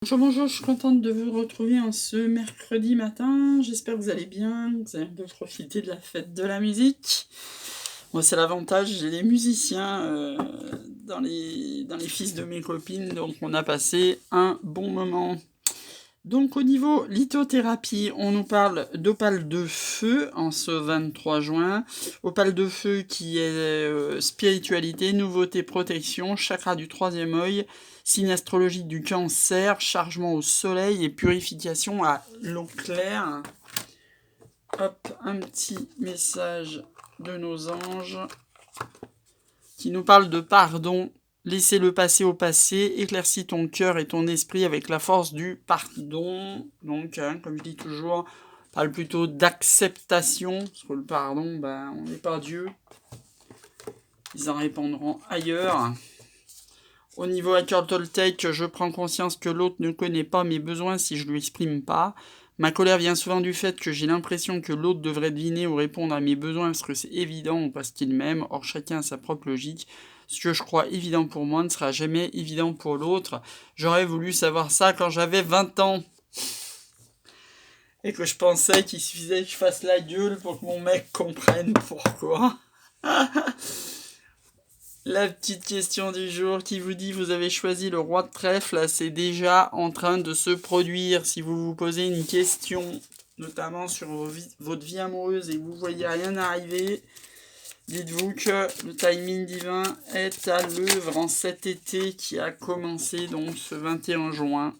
Bonjour, bonjour, je suis contente de vous retrouver en ce mercredi matin. J'espère que vous allez bien, que vous allez profiter de la fête de la musique. Moi, c'est l'avantage, j'ai les musiciens dans les fils de mes copines, donc on a passé un bon moment. Donc au niveau lithothérapie, on nous parle d'opale de feu en ce 23 juin. Opale de feu qui est spiritualité, nouveauté, protection, chakra du troisième œil, signe astrologique du cancer, chargement au soleil et purification à l'eau claire. Hop, un petit message de nos anges qui nous parle de pardon. Laissez-le passer au passé, éclaircis ton cœur et ton esprit avec la force du pardon. Donc, comme je dis toujours, on parle plutôt d'acceptation, parce que le pardon, on n'est pas Dieu. Ils en répondront ailleurs. Au niveau hacker Toltec, je prends conscience que l'autre ne connaît pas mes besoins si je ne lui exprime pas. Ma colère vient souvent du fait que j'ai l'impression que l'autre devrait deviner ou répondre à mes besoins parce que c'est évident ou parce qu'il m'aime. Or, chacun a sa propre logique. Ce que je crois évident pour moi ne sera jamais évident pour l'autre. J'aurais voulu savoir ça quand j'avais 20 ans. Et que je pensais qu'il suffisait que je fasse la gueule pour que mon mec comprenne pourquoi. La petite question du jour qui vous dit vous avez choisi le roi de trèfle, c'est déjà en train de se produire. Si vous vous posez une question, notamment sur votre vie amoureuse et vous voyez rien arriver, dites-vous que le timing divin est à l'œuvre en cet été qui a commencé donc ce 21 juin.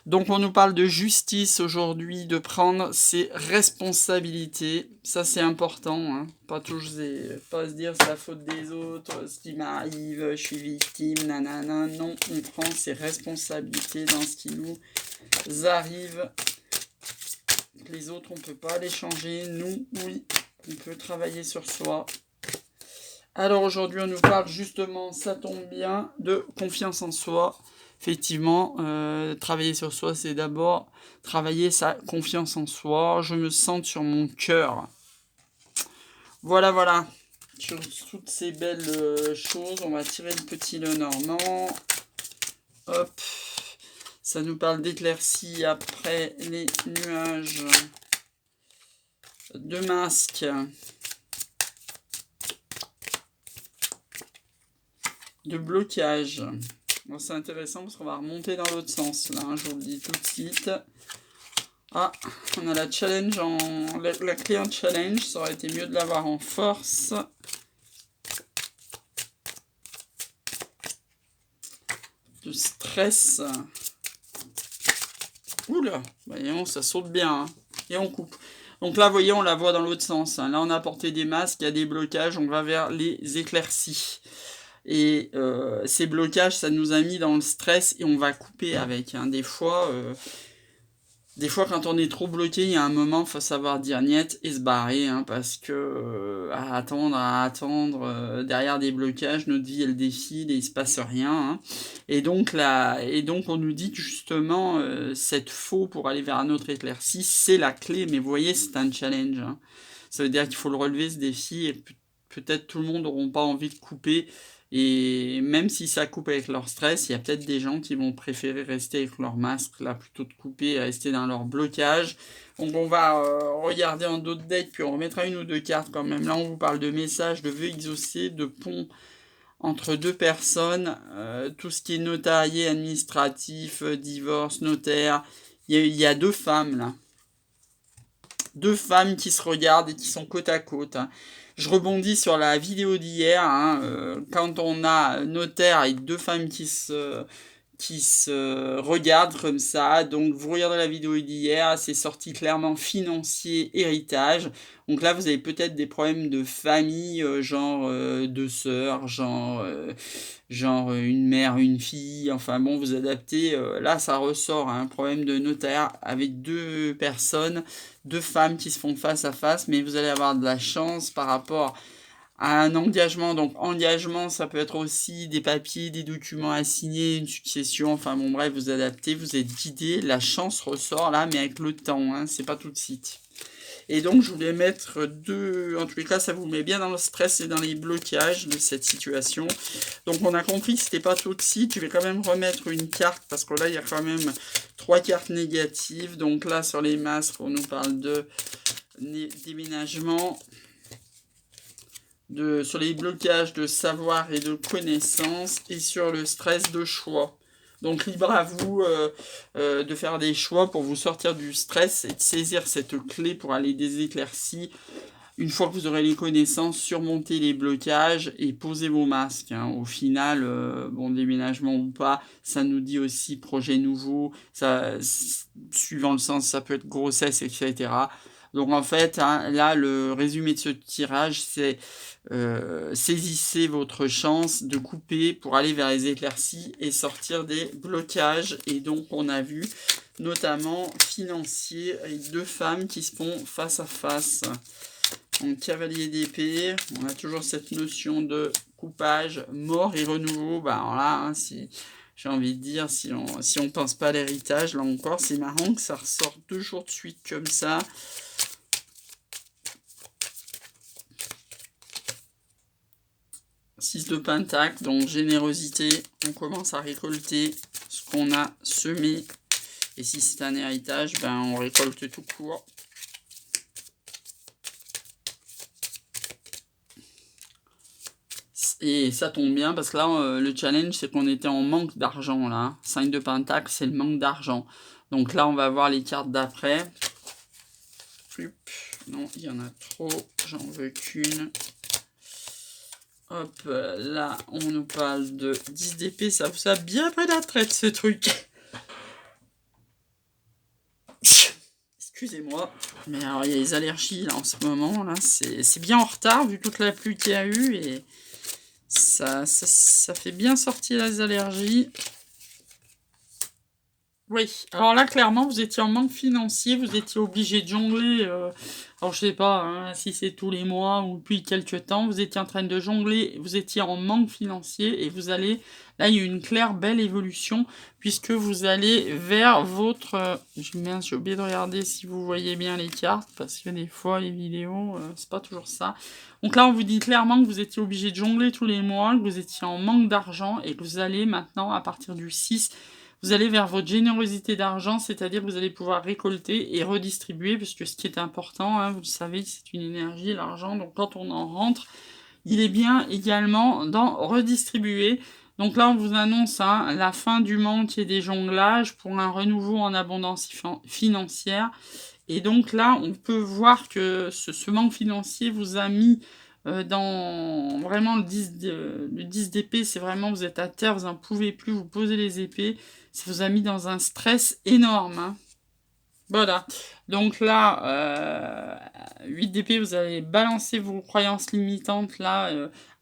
Donc on nous parle de justice aujourd'hui, de prendre ses responsabilités. Ça c'est important, hein. Pas se dire c'est la faute des autres, ce qui m'arrive, je suis victime, nanana. Non, on prend ses responsabilités dans ce qui nous arrive. Les autres, on peut pas les changer. Nous, oui, on peut travailler sur soi. Alors aujourd'hui on nous parle justement, ça tombe bien, de confiance en soi. Effectivement, travailler sur soi, c'est d'abord travailler sa confiance en soi. Je me sens sur mon cœur. Voilà, voilà. Sur toutes ces belles choses, on va tirer le petit Lenormand. Hop. Ça nous parle d'éclaircie après les nuages. De masques. De blocage. Bon, c'est intéressant parce qu'on va remonter dans l'autre sens là, hein, je vous le dis tout de suite. Ah, on a la challenge la clé en challenge, ça aurait été mieux de l'avoir en force. De stress. Oula, voyons, ça saute bien. Hein. Et on coupe. Donc là, vous voyez, on la voit dans l'autre sens. Hein. Là, on a porté des masques, il y a des blocages, on va vers les éclaircies. Et ces blocages, ça nous a mis dans le stress et on va couper avec. Hein. Des fois, quand on est trop bloqué, il y a un moment, il faut savoir dire niet et se barrer. Hein, parce que à attendre, derrière des blocages, notre vie, elle défile et il se passe rien. Hein. Et donc, on nous dit que justement, cette faux pour aller vers un autre éclairci, c'est la clé. Mais vous voyez, c'est un challenge. Hein. Ça veut dire qu'il faut le relever, ce défi. Et peut-être tout le monde n'aura pas envie de couper. Et même si ça coupe avec leur stress, il y a peut-être des gens qui vont préférer rester avec leur masque, là, plutôt de couper et rester dans leur blocage. Donc on va regarder en d'autres decks, puis on remettra une ou deux cartes quand même. Là, on vous parle de messages, de vœux exaucés, de ponts entre deux personnes, tout ce qui est notarié, administratif, divorce, notaire. Il y a deux femmes, là. Deux femmes qui se regardent et qui sont côte à côte. Hein. Je rebondis sur la vidéo d'hier, hein, quand on a notaire et deux femmes qui se regardent comme ça. Donc vous regardez la vidéo d'hier, c'est sorti clairement financier, héritage. Donc là vous avez peut-être des problèmes de famille, genre deux sœurs, genre une mère, une fille, enfin bon, vous adaptez. Là ça ressort un problème de notaire avec deux personnes, deux femmes qui se font face à face, mais vous allez avoir de la chance par rapport à un engagement. Donc engagement, ça peut être aussi des papiers, des documents à signer, une succession, enfin bon bref, vous adaptez, vous êtes guidé, la chance ressort là, mais avec le temps, hein, c'est pas tout de suite. Et donc, je voulais mettre deux... En tous les cas, ça vous met bien dans le stress et dans les blocages de cette situation. Donc, on a compris que c'était pas toxique. Je vais quand même remettre une carte, parce que là, il y a quand même 3 cartes négatives. Donc là, sur les masques, on nous parle de déménagement, sur les blocages de savoir et de connaissance, et sur le stress de choix. Donc libre à vous de faire des choix pour vous sortir du stress et de saisir cette clé pour aller des éclaircies. Une fois que vous aurez les connaissances, surmontez les blocages et posez vos masques. Hein. Au final, bon, déménagement ou pas, ça nous dit aussi projet nouveau, ça, suivant le sens, ça peut être grossesse, etc. Donc en fait, hein, là, le résumé de ce tirage, c'est saisissez votre chance de couper pour aller vers les éclaircies et sortir des blocages. Et donc, on a vu notamment financiers avec 2 femmes qui se font face à face. Donc, cavalier d'épée, on a toujours cette notion de coupage, mort et renouveau. Bah, alors là, hein, si j'ai envie de dire, si on pense pas à l'héritage, là encore, c'est marrant que ça ressort 2 jours de suite comme ça. 6 de pentacle, donc générosité, on commence à récolter ce qu'on a semé. Et si c'est un héritage, ben on récolte tout court. Et ça tombe bien parce que là, le challenge, c'est qu'on était en manque d'argent là. 5 de pentacle, c'est le manque d'argent. Donc là, on va voir les cartes d'après. Non, il y en a trop, j'en veux qu'une. Hop, là, on nous parle de 10 d'épée, ça vous a bien pris la traite, ce truc. Excusez-moi. Mais alors, il y a les allergies, là, en ce moment, là, c'est bien en retard, vu toute la pluie qu'il y a eu, et ça fait bien sortir les allergies. Oui, alors là, clairement, vous étiez en manque financier, vous étiez obligé de jongler, alors je sais pas hein, si c'est tous les mois ou depuis quelques temps, vous étiez en train de jongler, vous étiez en manque financier, et vous allez, là, il y a une claire, belle évolution, puisque vous allez vers votre... mince, j'ai oublié de regarder si vous voyez bien les cartes, parce que des fois, les vidéos, c'est pas toujours ça. Donc là, on vous dit clairement que vous étiez obligé de jongler tous les mois, que vous étiez en manque d'argent, et que vous allez maintenant, à partir du 6... vous allez vers votre générosité d'argent, c'est-à-dire que vous allez pouvoir récolter et redistribuer, puisque ce qui est important, hein, vous le savez, c'est une énergie, l'argent, donc quand on en rentre, il est bien également d'en redistribuer. Donc là, on vous annonce hein, la fin du manque et des jonglages pour un renouveau en abondance financière. Et donc là, on peut voir que ce manque financier vous a mis dans vraiment le 10 d'épée, c'est vraiment vous êtes à terre, vous n'en pouvez plus, vous posez les épées, ça vous a mis dans un stress énorme. Hein. Voilà, donc là, 8 d'épée, vous allez balancer vos croyances limitantes là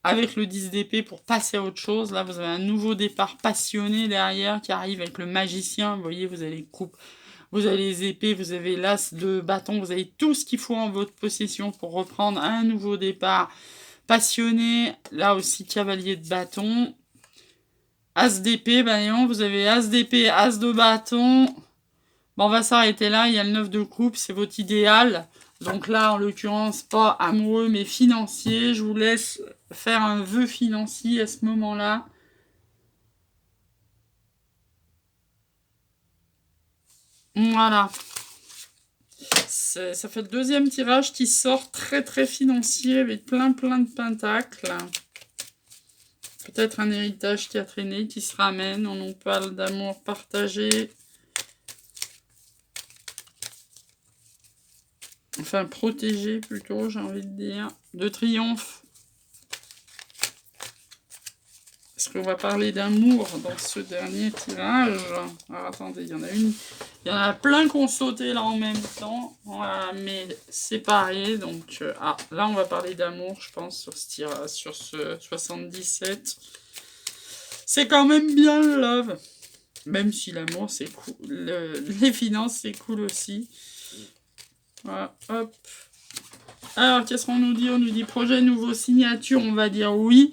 avec le 10 d'épée pour passer à autre chose. Là, vous avez un nouveau départ passionné derrière qui arrive avec le magicien, vous voyez, vous avez les coupes. Vous avez les épées, vous avez l'as de bâton, vous avez tout ce qu'il faut en votre possession pour reprendre un nouveau départ passionné. Là aussi, cavalier de bâton. As d'épée, ben non, vous avez as d'épée, as de bâton. Bon, on va s'arrêter là, il y a le 9 de coupe, c'est votre idéal. Donc là, en l'occurrence, pas amoureux, mais financier. Je vous laisse faire un vœu financier à ce moment-là. Voilà. Ça fait le 2e tirage qui sort très très financier avec plein de pentacles. Peut-être un héritage qui a traîné, qui se ramène. On nous parle d'amour partagé. Enfin, protégé plutôt, j'ai envie de dire. De triomphe. Est-ce qu'on va parler d'amour dans ce dernier tirage? Alors attendez, il y en a une. Il y en a plein qui ont sauté là en même temps. Voilà, mais séparés. Donc, là, on va parler d'amour, je pense, sur ce tirage, sur ce 77. C'est quand même bien le love. Même si l'amour, c'est cool. Les finances, c'est cool aussi. Voilà, hop. Alors, qu'est-ce qu'on nous dit? On nous dit projet, nouveau signature, on va dire oui.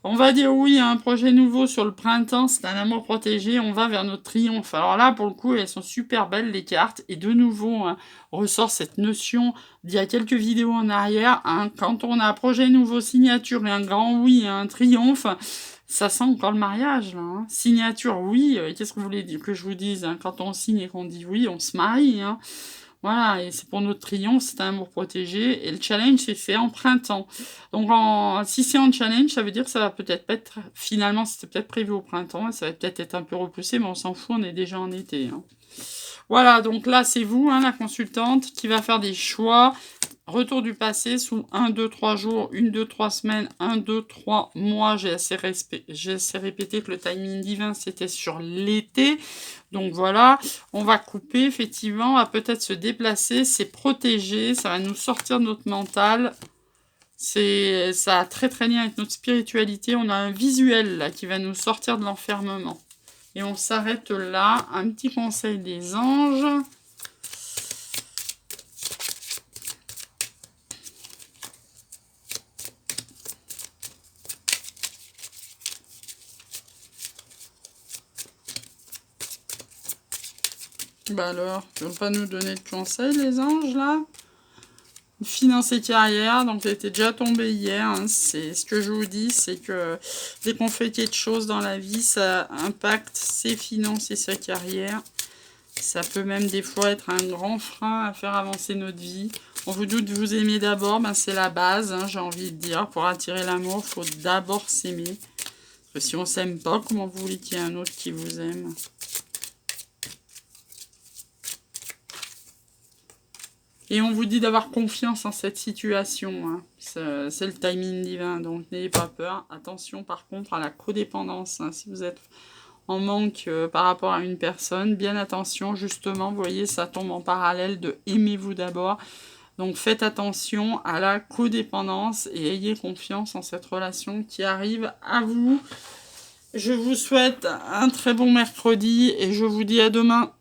On va dire oui à un projet nouveau sur le printemps, c'est un amour protégé, on va vers notre triomphe. Alors là, pour le coup, elles sont super belles, les cartes. Et de nouveau, hein, ressort cette notion d'il y a quelques vidéos en arrière. Hein, quand on a un projet nouveau, signature et un grand oui et un triomphe, ça sent encore le mariage, là. Hein. Signature, oui, qu'est-ce que vous voulez que je vous dise, hein, quand on signe et qu'on dit oui, on se marie, hein. Voilà, et c'est pour notre triomphe, c'est un amour protégé. Et le challenge, c'est fait en printemps. Donc, si c'est en challenge, ça veut dire que ça va peut-être pas être... Finalement, c'était peut-être prévu au printemps, ça va peut-être être un peu repoussé, mais on s'en fout, on est déjà en été. Hein. Voilà, donc là, c'est vous, hein, la consultante, qui va faire des choix. Retour du passé sous 1, 2, 3 jours, 1, 2, 3 semaines, 1, 2, 3 mois. J'ai assez répété que le timing divin, c'était sur l'été. Donc voilà, on va couper, effectivement, on va peut-être se déplacer, c'est protégé, ça va nous sortir de notre mental. Ça a très très lien avec notre spiritualité. On a un visuel là qui va nous sortir de l'enfermement. Et on s'arrête là. Un petit conseil des anges. Bah alors, ils ne vont pas nous donner de conseils, les anges, là? Finance et carrière, donc elle était déjà tombée hier. Hein. C'est ce que je vous dis, c'est que dès qu'on fait quelque chose dans la vie, ça impacte ses finances et sa carrière. Ça peut même des fois être un grand frein à faire avancer notre vie. On vous doute vous aimer d'abord, ben c'est la base, hein, j'ai envie de dire. Pour attirer l'amour, il faut d'abord s'aimer. Parce que si on s'aime pas, comment vous voulez qu'il y ait un autre qui vous aime ? Et on vous dit d'avoir confiance en cette situation. Hein. C'est le timing divin, donc n'ayez pas peur. Attention par contre à la codépendance. Hein. Si vous êtes en manque par rapport à une personne, bien attention justement, vous voyez, ça tombe en parallèle de aimez-vous d'abord. Donc faites attention à la codépendance et ayez confiance en cette relation qui arrive à vous. Je vous souhaite un très bon mercredi et je vous dis à demain.